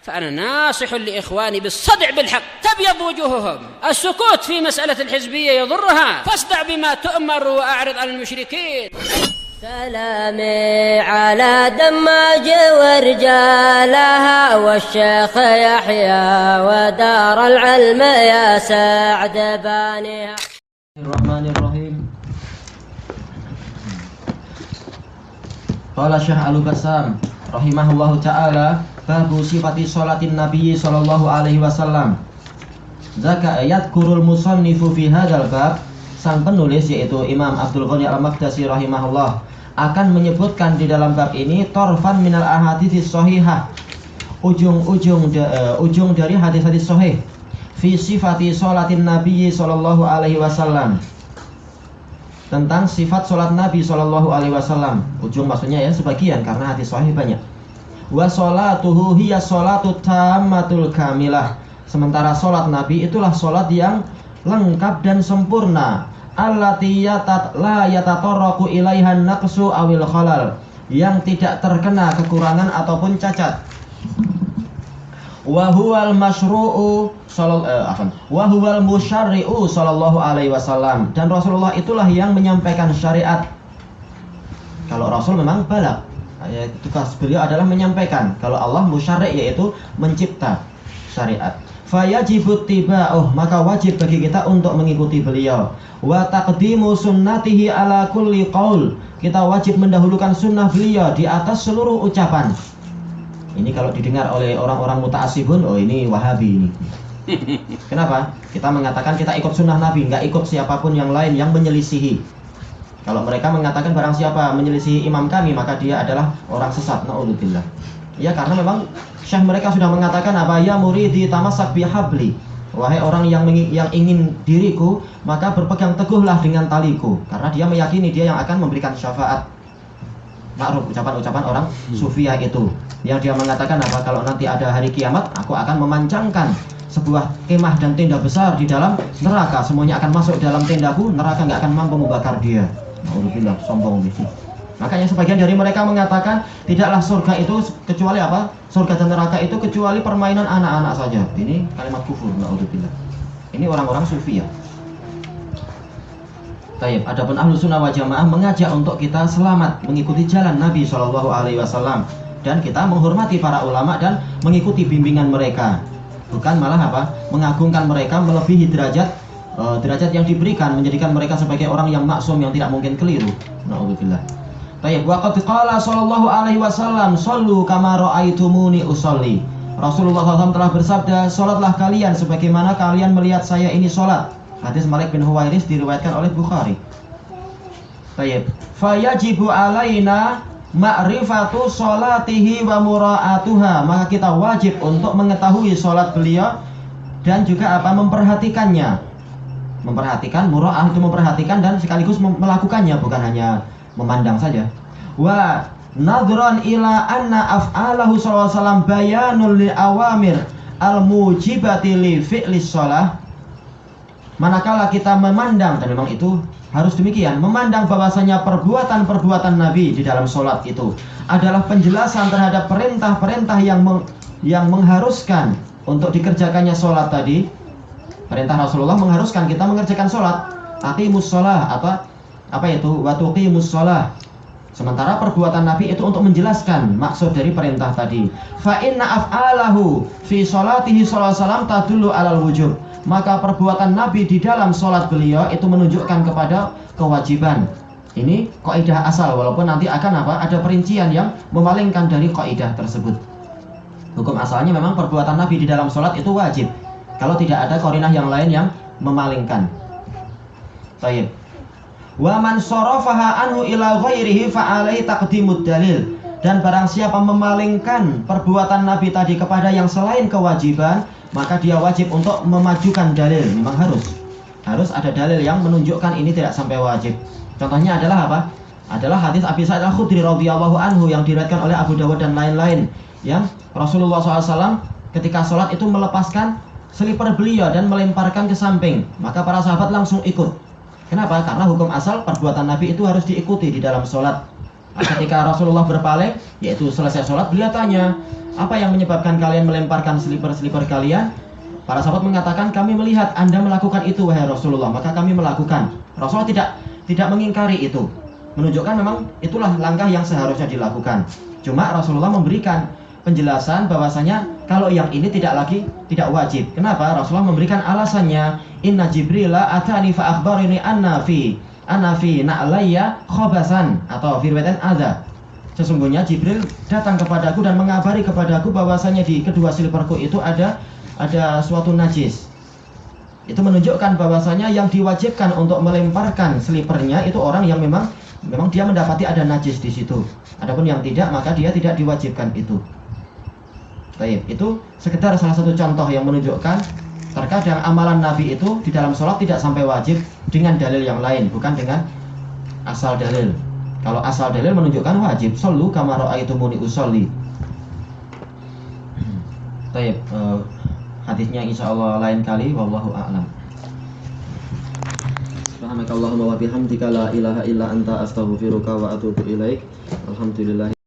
فأنا ناصح لإخواني بالصدع بالحق تبيض وجوههم. السكوت في مسألة الحزبية يضرها، فاصدع بما تؤمر وأعرض عن المشركين. سلامي على دماج ورجالها والشيخ يحيى ودار العلم يا سعد بانيها. الرحمن الرحيم. Qala Syekh Al-Bassam rahimahullahu taala babu sifati sholatin Nabi sallallahu alaihi wasallam. Zaka ayat kurul musannifu fi hadzal bab. Sang penulis yaitu Imam Abdul Ghani Al-Maqdisi rahimahullah akan menyebutkan di dalam bab ini torfan minal ahaditsis shahihah, ujung dari hadis-hadis sahih fi sifati sholatin Nabi sallallahu alaihi wasallam, tentang sifat sholat Nabi sallallahu alaihi wasallam. Ujung maksudnya ya sebagian, karena hadis sahih banyak. Wa sholatuhu hiya sholatu tammatul kamilah. Sementara sholat Nabi itulah sholat yang lengkap dan sempurna. Allati la yatatarraqu ilaihan naqsu awil khalal, yang tidak terkena kekurangan ataupun cacat. Wa huwal masyru'u wa huwal musyarri'u sallallahu alaihi wasallam, dan Rasulullah itulah yang menyampaikan syariat. Kalau Rasul memang balagh, tugas beliau adalah menyampaikan. Kalau Allah musyarri', yaitu mencipta syariat. Fayajibu tiba'uh, maka wajib bagi kita untuk mengikuti beliau. Wa taqdimu sunnatihi ala kulli qaul, kita wajib mendahulukan sunnah beliau di atas seluruh ucapan. Ini kalau didengar oleh orang-orang muta'assibun, oh ini Wahabi ini. Kenapa? Kita mengatakan kita ikut sunnah Nabi, nggak ikut siapapun yang lain yang menyelisihi. Kalau mereka mengatakan barang siapa menyelisihi imam kami, maka dia adalah orang sesat. Na'udzubillah. Ya, karena memang syekh mereka sudah mengatakan apa? Ya muridi tamassak bihabli. Wahai orang yang ingin diriku, maka berpegang teguhlah dengan taliku. Karena dia meyakini dia yang akan memberikan syafaat. Ma'ruf ucapan-ucapan orang sufiyah itu, yang dia mengatakan apa? Kalau nanti ada hari kiamat, aku akan memancangkan sebuah kemah dan tenda besar di dalam neraka. Semuanya akan masuk dalam tendaku, neraka nggak akan mampu membakar dia. Alhamdulillah, sombong gitu. Makanya sebagian dari mereka mengatakan tidaklah surga itu kecuali apa? Surga dan neraka itu kecuali permainan anak-anak saja. Ini kalimat kufur. Alhamdulillah. Ini orang-orang sufi ya. Baik, adapun ahlu sunnah wal jamaah mengajak untuk kita selamat mengikuti jalan Nabi Shallallahu Alaihi Wasallam, dan kita menghormati para ulama dan mengikuti bimbingan mereka, bukan malah apa? Mengagungkan mereka melebihi derajat yang diberikan, menjadikan mereka sebagai orang yang maksum yang tidak mungkin keliru. Nauzubillah. Baik, waqad qala sallallahu alaihi wasallam shallu kama ra'aitumuni usolli. Rasulullah SAW telah bersabda, salatlah kalian sebagaimana kalian melihat saya ini salat. Hadis Malik bin Huwairis diriwayatkan oleh Bukhari. Baik, fayajibu alaina ma'rifatu sholatihi wa mura'atuha, maka kita wajib untuk mengetahui salat beliau dan juga apa? Memperhatikannya. Memperhatikan, mura'ah itu memperhatikan dan sekaligus melakukannya, bukan hanya memandang saja. Wa nadhran ila anna af'alahu sallallahu alaihi wasallam bayanul li awamir al-mujibati li fi'lis shalah. Manakala kita memandang, dan memang itu harus demikian, memandang bahwasanya perbuatan-perbuatan Nabi di dalam sholat itu adalah penjelasan terhadap perintah-perintah yang mengharuskan untuk dikerjakannya sholat tadi. Perintah Rasulullah mengharuskan kita mengerjakan sholat. Aqimus sholah, apa itu? Wa tuqimus sholah. Sementara perbuatan Nabi itu untuk menjelaskan maksud dari perintah tadi. Fa inna af'alahu fi sholatihi sallallahu alaihi wasallam tadullu alal wujub. Maka perbuatan Nabi di dalam sholat beliau itu menunjukkan kepada kewajiban. Ini kaidah asal, walaupun nanti akan apa? Ada perincian yang memalingkan dari kaidah tersebut. Hukum asalnya memang perbuatan Nabi di dalam sholat itu wajib, kalau tidak ada qarinah yang lain yang memalingkan. Baik. Wa man sarafaha anhu ila ghairihi fa alaihi taqdimud dalil. Dan barang siapa memalingkan perbuatan Nabi tadi kepada yang selain kewajiban, maka dia wajib untuk memajukan dalil. Memang harus ada dalil yang menunjukkan ini tidak sampai wajib. Contohnya adalah apa? Adalah hadis Abi Sa'id Al-Khudri radhiyallahu anhu yang diriwayatkan oleh Abu Dawud dan lain-lain, yang Rasulullah SAW ketika sholat itu melepaskan selipar beliau dan melemparkan ke samping. Maka para sahabat langsung ikut. Kenapa? Karena hukum asal perbuatan Nabi itu harus diikuti di dalam sholat. Ketika Rasulullah berpaling, yaitu selesai sholat, beliau tanya, apa yang menyebabkan kalian melemparkan seliper-seliper kalian? Para sahabat mengatakan, kami melihat Anda melakukan itu wahai Rasulullah, maka kami melakukan. Rasulullah tidak mengingkari itu, menunjukkan memang itulah langkah yang seharusnya dilakukan. Cuma Rasulullah memberikan penjelasan bahwasanya kalau yang ini tidak wajib. Kenapa? Rasulullah memberikan alasannya, inna Jibrila atani fa akhbarini anna fi na'layya khobasan, atau firwatan adza. Sesungguhnya Jibril datang kepadaku dan mengabari kepadaku bahwasanya di kedua seliperku itu ada suatu najis. Itu menunjukkan bahwasanya yang diwajibkan untuk melemparkan selipernya itu orang yang memang dia mendapati ada najis di situ. Adapun yang tidak, maka dia tidak diwajibkan itu. Baik, itu sekedar salah satu contoh yang menunjukkan terkadang amalan Nabi itu di dalam sholat tidak sampai wajib dengan dalil yang lain, bukan dengan asal dalil. Kalau asal dalil menunjukkan wajib, shollu kama ra'aitumuni usolli. Baik, hadisnya insyaallah lain kali, wallahu a'lam. Subhanakallahumma wa bihamdika la ilaha illa anta astaghfiruka wa atubu ilaik. Alhamdulillah.